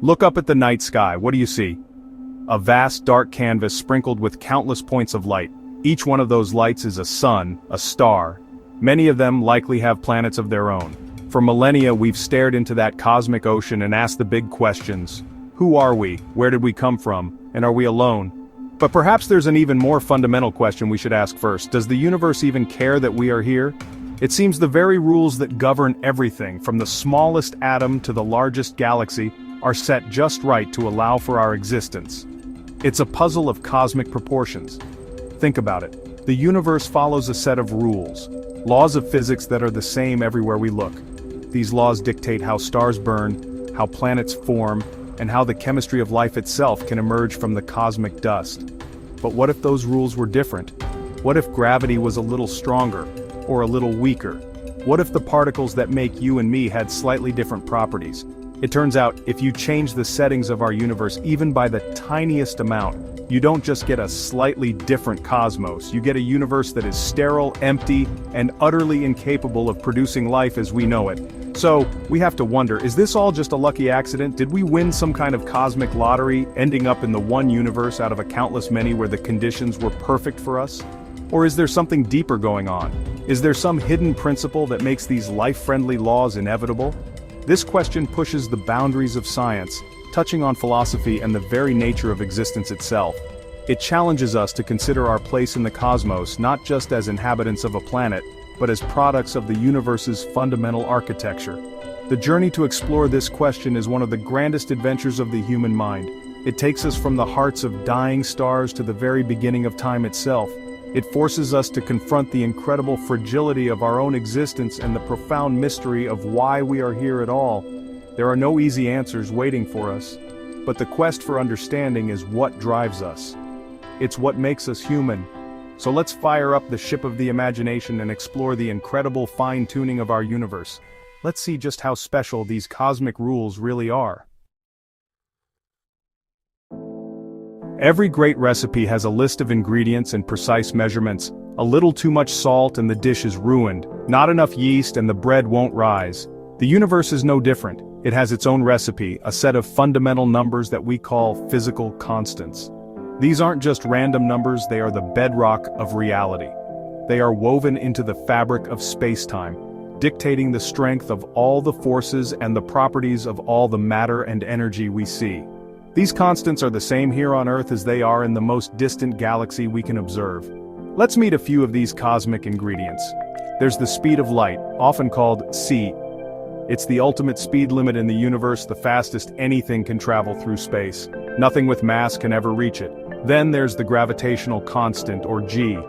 Look up at the night sky, what do you see? A vast dark canvas sprinkled with countless points of light. Each one of those lights is a sun, a star. Many of them likely have planets of their own. For millennia we've stared into that cosmic ocean and asked the big questions. Who are we? Where did we come from? And are we alone? But perhaps there's an even more fundamental question we should ask first. Does the universe even care that we are here? It seems the very rules that govern everything, from the smallest atom to the largest galaxy, are set just right to allow for our existence. It's a puzzle of cosmic proportions. Think about it. The universe follows a set of rules, laws of physics that are the same everywhere we look. These laws dictate how stars burn, how planets form, and how the chemistry of life itself can emerge from the cosmic dust. But what if those rules were different? What if gravity was a little stronger, or a little weaker? What if the particles that make you and me had slightly different properties? It turns out, if you change the settings of our universe even by the tiniest amount, you don't just get a slightly different cosmos, you get a universe that is sterile, empty, and utterly incapable of producing life as we know it. So, we have to wonder, is this all just a lucky accident? Did we win some kind of cosmic lottery, ending up in the one universe out of a countless many where the conditions were perfect for us? Or is there something deeper going on? Is there some hidden principle that makes these life-friendly laws inevitable? This question pushes the boundaries of science, touching on philosophy and the very nature of existence itself. It challenges us to consider our place in the cosmos not just as inhabitants of a planet, but as products of the universe's fundamental architecture. The journey to explore this question is one of the grandest adventures of the human mind. It takes us from the hearts of dying stars to the very beginning of time itself. It forces us to confront the incredible fragility of our own existence and the profound mystery of why we are here at all. There are no easy answers waiting for us, but the quest for understanding is what drives us. It's what makes us human. So let's fire up the ship of the imagination and explore the incredible fine-tuning of our universe. Let's see just how special these cosmic rules really are. Every great recipe has a list of ingredients and precise measurements. A little too much salt and the dish is ruined, not enough yeast and the bread won't rise. The universe is no different. It has its own recipe, a set of fundamental numbers that we call physical constants. These aren't just random numbers, they are the bedrock of reality. They are woven into the fabric of space-time, dictating the strength of all the forces and the properties of all the matter and energy we see. These constants are the same here on Earth as they are in the most distant galaxy we can observe. Let's meet a few of these cosmic ingredients. There's the speed of light, often called c. It's the ultimate speed limit in the universe, the fastest anything can travel through space. Nothing with mass can ever reach it. Then there's the gravitational constant, or g.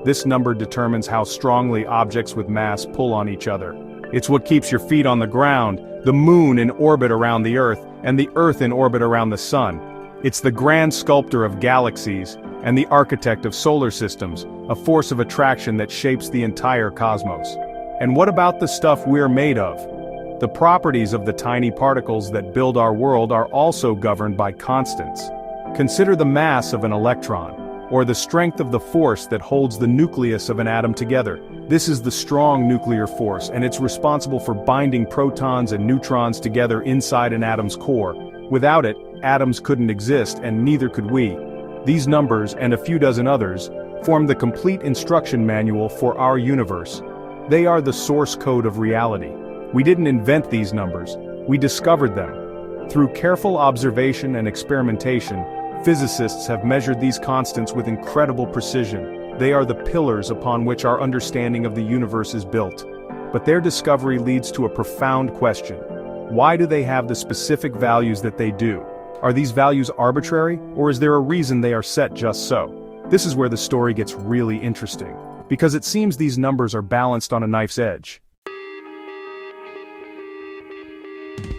This number determines how strongly objects with mass pull on each other. It's what keeps your feet on the ground, the moon in orbit around the Earth, and the Earth in orbit around the Sun. It's the grand sculptor of galaxies, and the architect of solar systems, a force of attraction that shapes the entire cosmos. And what about the stuff we're made of? The properties of the tiny particles that build our world are also governed by constants. Consider the mass of an electron, or the strength of the force that holds the nucleus of an atom together. This is the strong nuclear force, and it's responsible for binding protons and neutrons together inside an atom's core. Without it, atoms couldn't exist, and neither could we. These numbers, and a few dozen others, form the complete instruction manual for our universe. They are the source code of reality. We didn't invent these numbers, we discovered them. Through careful observation and experimentation, physicists have measured these constants with incredible precision. They are the pillars upon which our understanding of the universe is built. But their discovery leads to a profound question. Why do they have the specific values that they do? Are these values arbitrary, or is there a reason they are set just so? This is where the story gets really interesting, because it seems these numbers are balanced on a knife's edge.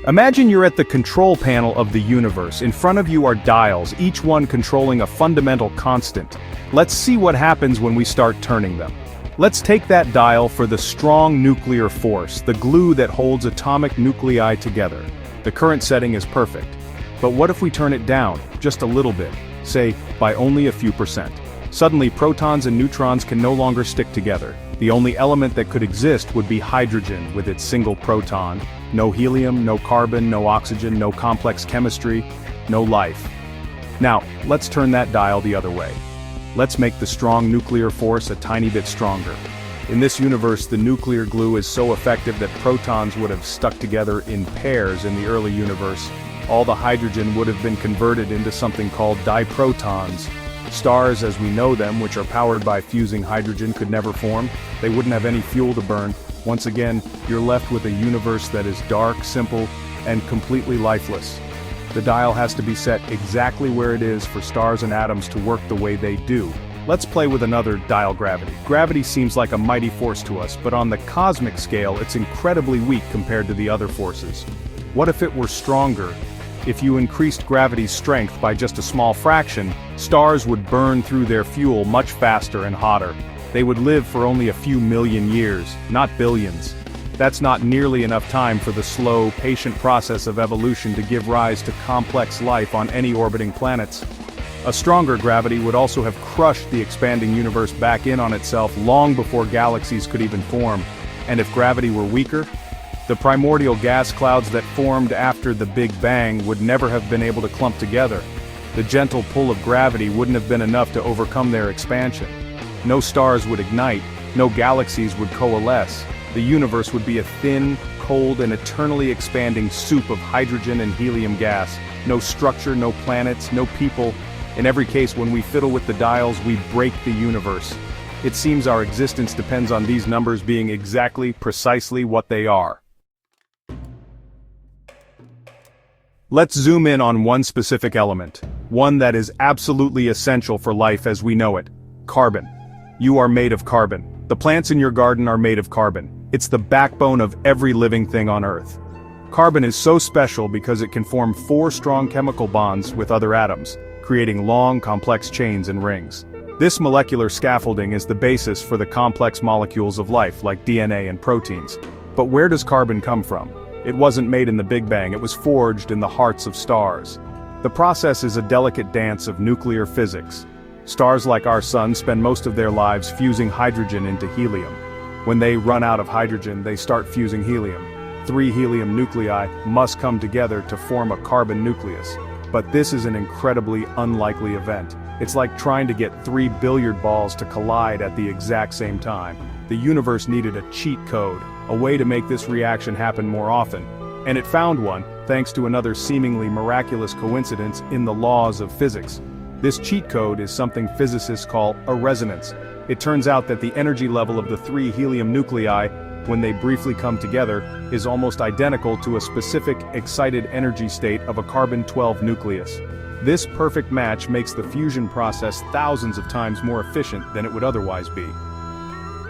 Imagine you're at the control panel of the universe. In front of you are dials, each one controlling a fundamental constant. Let's see what happens when we start turning them. Let's take that dial for the strong nuclear force, the glue that holds atomic nuclei together. The current setting is perfect. But what if we turn it down, just a little bit, say, by only a few percent? Suddenly protons and neutrons can no longer stick together. The only element that could exist would be hydrogen with its single proton, No helium, no carbon, no oxygen, no complex chemistry, no life. Now, let's turn that dial the other way. Let's make the strong nuclear force a tiny bit stronger. In this universe, the nuclear glue is so effective that protons would have stuck together in pairs in the early universe. All the hydrogen would have been converted into something called diprotons. Stars as we know them, which are powered by fusing hydrogen, could never form. They wouldn't have any fuel to burn. Once again, you're left with a universe that is dark, simple, and completely lifeless. The dial has to be set exactly where it is for stars and atoms to work the way they do. Let's play with another dial gravity. Gravity seems like a mighty force to us, but on the cosmic scale, it's incredibly weak compared to the other forces. What if it were stronger? If you increased gravity's strength by just a small fraction, stars would burn through their fuel much faster and hotter. They would live for only a few million years, not billions. That's not nearly enough time for the slow, patient process of evolution to give rise to complex life on any orbiting planets. A stronger gravity would also have crushed the expanding universe back in on itself long before galaxies could even form. And if gravity were weaker, the primordial gas clouds that formed after the Big Bang would never have been able to clump together. The gentle pull of gravity wouldn't have been enough to overcome their expansion. No stars would ignite, no galaxies would coalesce. The universe would be a thin, cold, and eternally expanding soup of hydrogen and helium gas. No structure, no planets, no people. In every case, when we fiddle with the dials, we break the universe. It seems our existence depends on these numbers being exactly, precisely what they are. Let's zoom in on one specific element, one that is absolutely essential for life as we know it: carbon. You are made of carbon. The plants in your garden are made of carbon. It's the backbone of every living thing on Earth. Carbon is so special because it can form 4 strong chemical bonds with other atoms, creating long, complex chains and rings. This molecular scaffolding is the basis for the complex molecules of life, like DNA and proteins. But where does carbon come from? It wasn't made in the Big Bang, it was forged in the hearts of stars. The process is a delicate dance of nuclear physics. Stars like our sun spend most of their lives fusing hydrogen into helium. When they run out of hydrogen, they start fusing helium. 3 helium nuclei must come together to form a carbon nucleus. But this is an incredibly unlikely event. It's like trying to get 3 billiard balls to collide at the exact same time. The universe needed a cheat code, a way to make this reaction happen more often. And it found one, thanks to another seemingly miraculous coincidence in the laws of physics. This cheat code is something physicists call a resonance. It turns out that the energy level of the 3 helium nuclei, when they briefly come together, is almost identical to a specific excited energy state of a carbon-12 nucleus. This perfect match makes the fusion process thousands of times more efficient than it would otherwise be.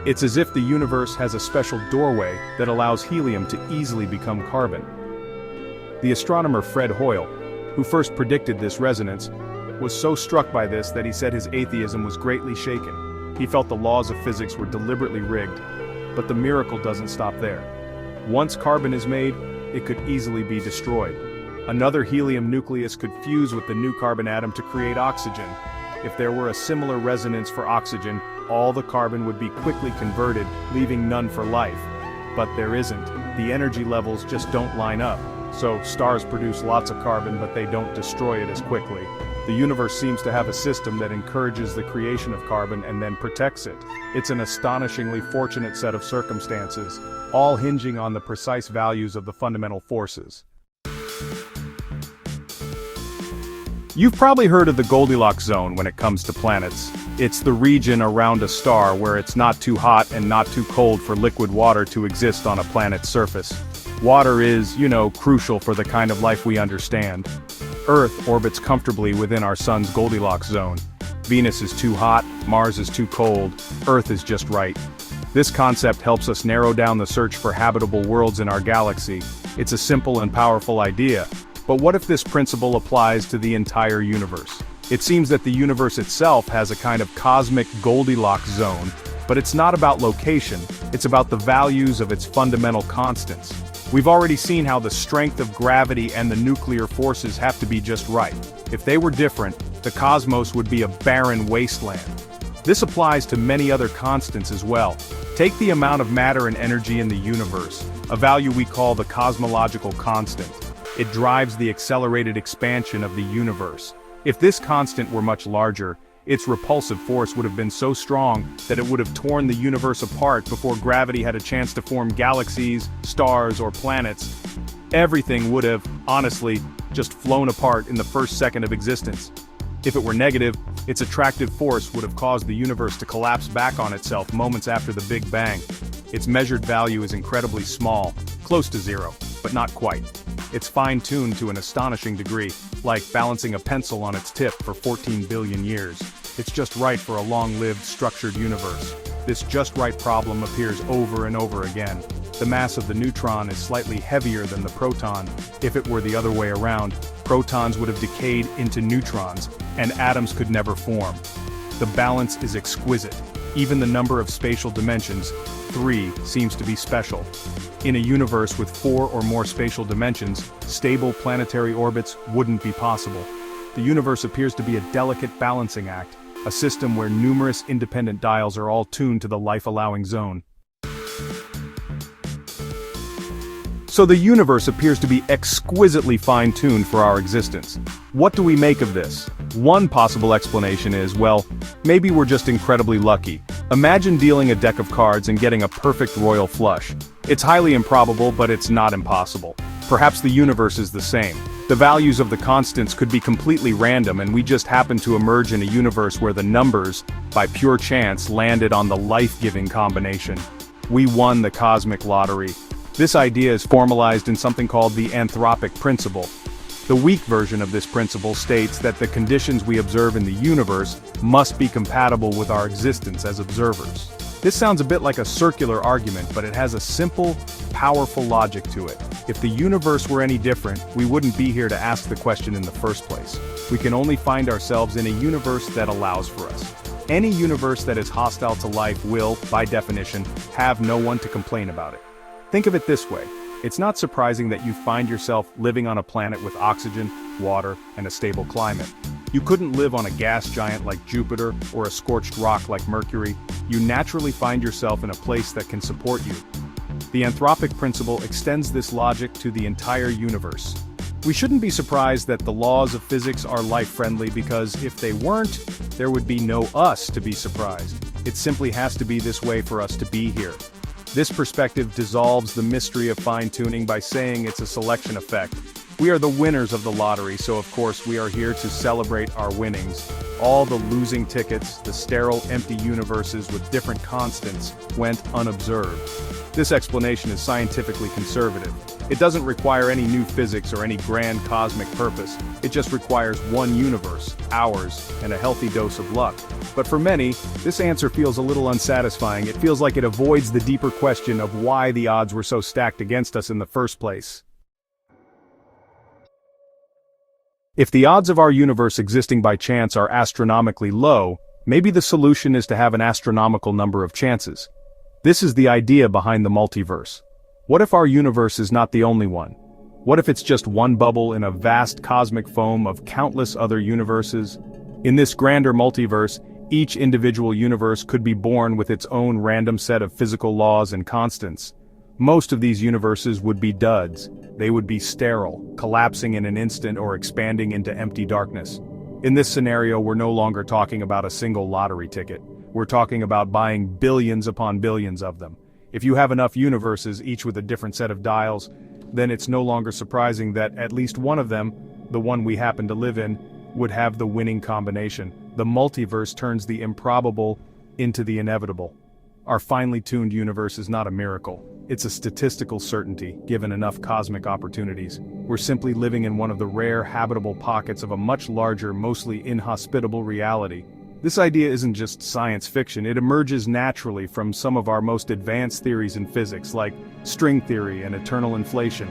It's as if the universe has a special doorway that allows helium to easily become carbon. The astronomer Fred Hoyle, who first predicted this resonance, was so struck by this that he said his atheism was greatly shaken. He felt the laws of physics were deliberately rigged. But the miracle doesn't stop there. Once carbon is made, it could easily be destroyed. Another helium nucleus could fuse with the new carbon atom to create oxygen. If there were a similar resonance for oxygen, all the carbon would be quickly converted, leaving none for life. But there isn't. The energy levels just don't line up. So stars produce lots of carbon, but they don't destroy it as quickly. The universe seems to have a system that encourages the creation of carbon and then protects it. It's an astonishingly fortunate set of circumstances, all hinging on the precise values of the fundamental forces. You've probably heard of the Goldilocks zone when it comes to planets. It's the region around a star where it's not too hot and not too cold for liquid water to exist on a planet's surface. Water is, crucial for the kind of life we understand. Earth orbits comfortably within our sun's Goldilocks zone. Venus is too hot, Mars is too cold, Earth is just right. This concept helps us narrow down the search for habitable worlds in our galaxy. It's a simple and powerful idea. But what if this principle applies to the entire universe? It seems that the universe itself has a kind of cosmic Goldilocks zone, but it's not about location, it's about the values of its fundamental constants. We've already seen how the strength of gravity and the nuclear forces have to be just right. If they were different, the cosmos would be a barren wasteland. This applies to many other constants as well. Take the amount of matter and energy in the universe. a value we call the cosmological constant. It drives the accelerated expansion of the universe. If this constant were much larger, its repulsive force would have been so strong that it would have torn the universe apart before gravity had a chance to form galaxies, stars, or planets. Everything would have, honestly, just flown apart in the first second of existence. If it were negative, its attractive force would have caused the universe to collapse back on itself moments after the Big Bang. Its measured value is incredibly small, close to zero, but not quite. It's fine-tuned to an astonishing degree, like balancing a pencil on its tip for 14 billion years. It's just right for a long-lived, structured universe. This just right problem appears over and over again. The mass of the neutron is slightly heavier than the proton. If it were the other way around, protons would have decayed into neutrons, and atoms could never form. The balance is exquisite. Even the number of spatial dimensions, 3, seems to be special. In a universe with 4 or more spatial dimensions, stable planetary orbits wouldn't be possible. The universe appears to be a delicate balancing act, a system where numerous independent dials are all tuned to the life-allowing zone. So the universe appears to be exquisitely fine-tuned for our existence. What do we make of this? One possible explanation is, well, maybe we're just incredibly lucky. Imagine dealing a deck of cards and getting a perfect royal flush. It's highly improbable, but it's not impossible. Perhaps the universe is the same. The values of the constants could be completely random, and we just happen to emerge in a universe where the numbers, by pure chance, landed on the life-giving combination. We won the cosmic lottery. This idea is formalized in something called the anthropic principle. The weak version of this principle states that the conditions we observe in the universe must be compatible with our existence as observers. This sounds a bit like a circular argument, but it has a simple, powerful logic to it. If the universe were any different, we wouldn't be here to ask the question in the first place. We can only find ourselves in a universe that allows for us. Any universe that is hostile to life will, by definition, have no one to complain about it. Think of it this way. It's not surprising that you find yourself living on a planet with oxygen, water, and a stable climate. You couldn't live on a gas giant like Jupiter or a scorched rock like Mercury. You naturally find yourself in a place that can support you. The anthropic principle extends this logic to the entire universe. We shouldn't be surprised that the laws of physics are life-friendly, because if they weren't, there would be no us to be surprised. It simply has to be this way for us to be here. This perspective dissolves the mystery of fine-tuning by saying it's a selection effect. We are the winners of the lottery, so of course we are here to celebrate our winnings. All the losing tickets, the sterile, empty universes with different constants, went unobserved. This explanation is scientifically conservative. It doesn't require any new physics or any grand cosmic purpose. It just requires one universe, ours, and a healthy dose of luck. But for many, this answer feels a little unsatisfying. It feels like it avoids the deeper question of why the odds were so stacked against us in the first place. If the odds of our universe existing by chance are astronomically low, maybe the solution is to have an astronomical number of chances. This is the idea behind the multiverse. What if our universe is not the only one? What if it's just one bubble in a vast cosmic foam of countless other universes? In this grander multiverse, each individual universe could be born with its own random set of physical laws and constants. Most of these universes would be duds. They would be sterile, collapsing in an instant or expanding into empty darkness. In this scenario, we're no longer talking about a single lottery ticket. We're talking about buying billions upon billions of them. If you have enough universes, each with a different set of dials, then it's no longer surprising that at least one of them, the one we happen to live in, would have the winning combination. The multiverse turns the improbable into the inevitable. Our finely tuned universe is not a miracle. It's a statistical certainty, given enough cosmic opportunities. We're simply living in one of the rare habitable pockets of a much larger, mostly inhospitable reality. This idea isn't just science fiction, it emerges naturally from some of our most advanced theories in physics, like string theory and eternal inflation.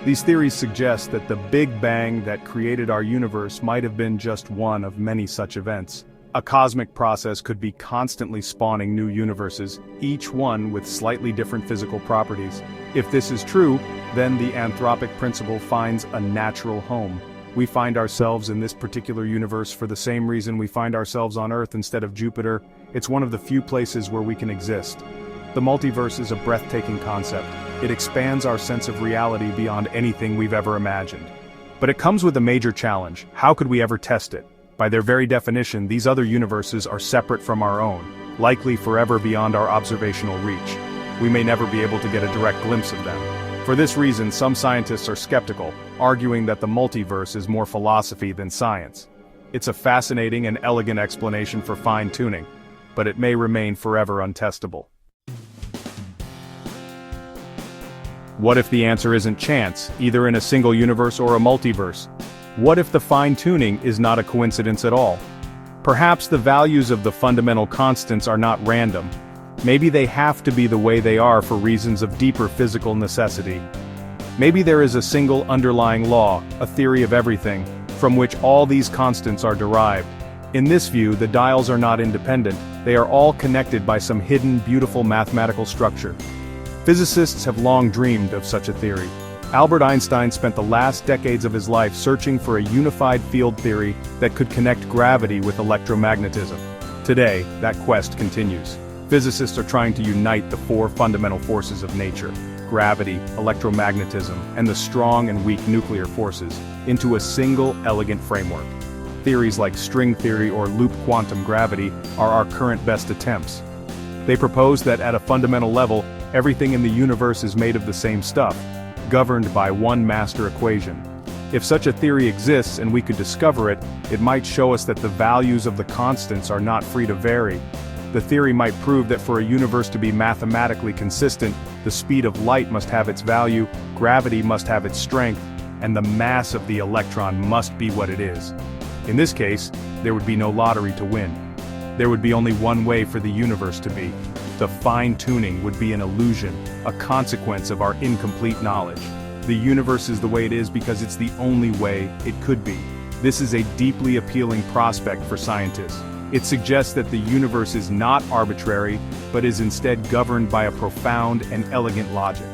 These theories suggest that the Big Bang that created our universe might have been just one of many such events. A cosmic process could be constantly spawning new universes, each one with slightly different physical properties. If this is true, then the anthropic principle finds a natural home. We find ourselves in this particular universe for the same reason we find ourselves on Earth instead of Jupiter. It's one of the few places where we can exist. The multiverse is a breathtaking concept. it expands our sense of reality beyond anything we've ever imagined. But it comes with a major challenge. How could we ever test it? By their very definition, these other universes are separate from our own, likely forever beyond our observational reach. We may never be able to get a direct glimpse of them. For this reason, some scientists are skeptical, arguing that the multiverse is more philosophy than science. It's a fascinating and elegant explanation for fine-tuning, but it may remain forever untestable. What if the answer isn't chance, either in a single universe or a multiverse? What if the fine-tuning is not a coincidence at all? Perhaps the values of the fundamental constants are not random. Maybe they have to be the way they are for reasons of deeper physical necessity. Maybe there is a single underlying law, a theory of everything, from which all these constants are derived. In this view, the dials are not independent, they are all connected by some hidden, beautiful mathematical structure. Physicists have long dreamed of such a theory. Albert Einstein spent the last decades of his life searching for a unified field theory that could connect gravity with electromagnetism. Today, that quest continues. Physicists are trying to unite the four fundamental forces of nature, gravity, electromagnetism, and the strong and weak nuclear forces, into a single, elegant framework. Theories like string theory or loop quantum gravity are our current best attempts. They propose that at a fundamental level, everything in the universe is made of the same stuff, governed by one master equation. If such a theory exists and we could discover it, it might show us that the values of the constants are not free to vary. The theory might prove that for a universe to be mathematically consistent, the speed of light must have its value, gravity must have its strength, and the mass of the electron must be what it is. In this case, there would be no lottery to win. There would be only one way for the universe to be. The fine-tuning would be an illusion, a consequence of our incomplete knowledge. The universe is the way it is because it's the only way it could be. This is a deeply appealing prospect for scientists. It suggests that the universe is not arbitrary, but is instead governed by a profound and elegant logic.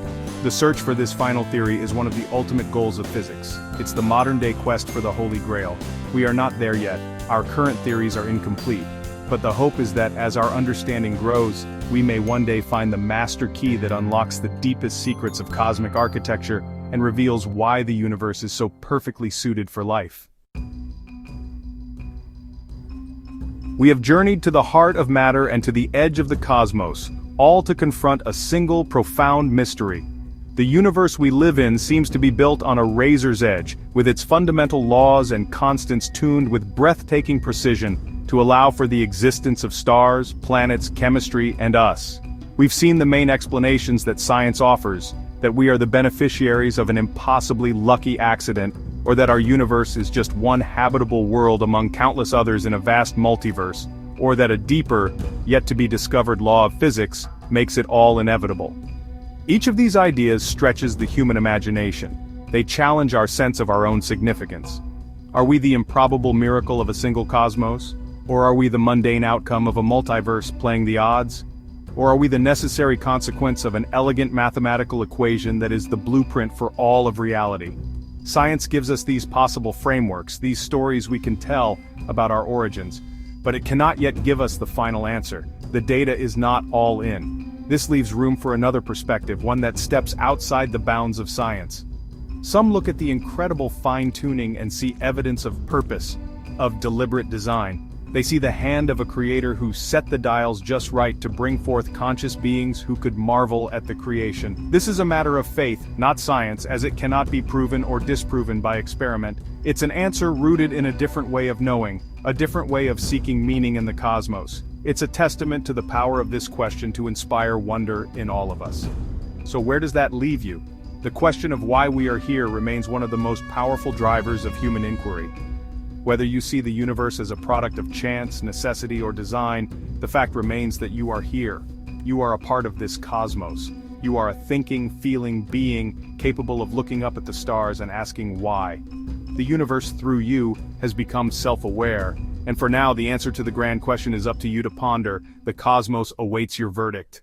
The search for this final theory is one of the ultimate goals of physics. It's the modern-day quest for the Holy Grail. We are not there yet. Our current theories are incomplete. But the hope is that as our understanding grows, we may one day find the master key that unlocks the deepest secrets of cosmic architecture and reveals why the universe is so perfectly suited for life. We have journeyed to the heart of matter and to the edge of the cosmos, all to confront a single profound mystery. The universe we live in seems to be built on a razor's edge, with its fundamental laws and constants tuned with breathtaking precision to allow for the existence of stars, planets, chemistry, and us. We've seen the main explanations that science offers, that we are the beneficiaries of an impossibly lucky accident, or that our universe is just one habitable world among countless others in a vast multiverse, or that a deeper, yet-to-be-discovered law of physics makes it all inevitable. Each of these ideas stretches the human imagination. They challenge our sense of our own significance. Are we the improbable miracle of a single cosmos? Or are we the mundane outcome of a multiverse playing the odds? Or are we the necessary consequence of an elegant mathematical equation that is the blueprint for all of reality? Science gives us these possible frameworks, these stories we can tell about our origins, but it cannot yet give us the final answer. The data is not all in. This leaves room for another perspective, one that steps outside the bounds of science. Some look at the incredible fine-tuning and see evidence of purpose, of deliberate design. They see the hand of a creator who set the dials just right to bring forth conscious beings who could marvel at the creation. This is a matter of faith, not science, as it cannot be proven or disproven by experiment. It's an answer rooted in a different way of knowing, a different way of seeking meaning in the cosmos. It's a testament to the power of this question to inspire wonder in all of us. So where does that leave you? The question of why we are here remains one of the most powerful drivers of human inquiry. Whether you see the universe as a product of chance, necessity, or design, the fact remains that you are here. You are a part of this cosmos. You are a thinking, feeling being, capable of looking up at the stars and asking why. The universe, through you, has become self-aware, and for now the answer to the grand question is up to you to ponder. The cosmos awaits your verdict.